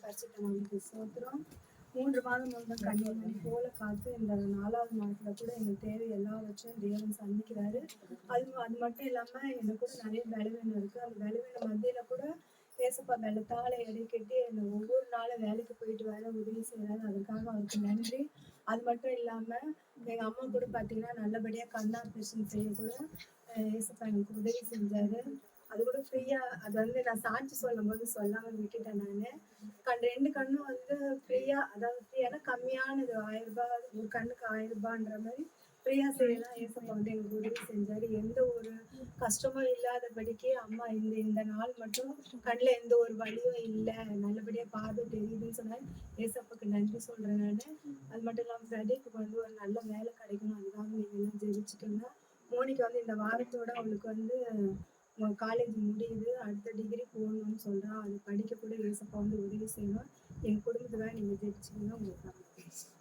பரிசுத்த நாமத்துக்கு ஸ்தோத்திரம். 3 மாதம் முன்பு கன்னியாகுமரி போல காத்து இந்த 4வது மாதத்துல கூட எங்களுக்கு தேவை எல்லாவற்றையும் தேவன் சந்திக்கிறாரு. அது மட்டும் இல்லாம எனக்கு கூட நிறைய பலவீனம் இருக்கு. அந்த பலவீனம் மத்தியில கூட ஏசப்பா பலத்தால எடை கட்டி என்னை ஒவ்வொரு நாளும் வேலைக்கு போயிட்டு வர உதவி செய்யறாரு. அதுக்காக அவருக்கு நன்றி. அது மட்டும் இல்லாம எங்க அம்மா கூட பாத்தீங்கன்னா நல்லபடியா கண் ஆப்ரேஷன் செய்ய கூட ஏசப்பா எனக்கு உதவி செஞ்சாரு. அது கூட ஃப்ரீயா, அது வந்து நான் சாட்சி சொல்லும் போது சொல்லாம விட்டுட்டேன். நானு 2 கண்ணும் வந்து ஃப்ரீயா, அதாவது ஃப்ரீயான கம்மியானது 1000 ரூபாய், ஒரு கண்ணுக்கு 1000 ரூபான்ற மாதிரி ஃப்ரீயா செய்யலாம் ஏசப்பா வந்து எங்களுக்கு உதவி செஞ்சாரு. எந்த ஒரு கஷ்டமும் இல்லாதபடிக்கு அம்மா இந்த நாள் மட்டும் கண்ணில் எந்த ஒரு வலியும் இல்லை, நல்லபடியா பார்வை தெரியுதுன்னு சொன்னாரு. ஏசப்பாக்கு நன்றி சொல்றேன் நான். அது மட்டும் இல்லாமல் பிரதீப்க்கு வந்து ஒரு நல்ல வேலை கிடைக்கணும், அதுக்காக நீங்க எல்லாம் ஜெயிச்சுக்கோங்க. மோனிக்கு வந்து இந்த வாரத்தோட அவளுக்கு வந்து காலேஜ் முடியுது, அடுத்த டிகிரி போகணும்னு சொல்றா. அது படிக்க கூட ஏசப்பா வந்து உதவி செய்யணும். என் குடும்பத்துக்காக நீங்க ஜெயிச்சுக்கணும். உங்களுக்கு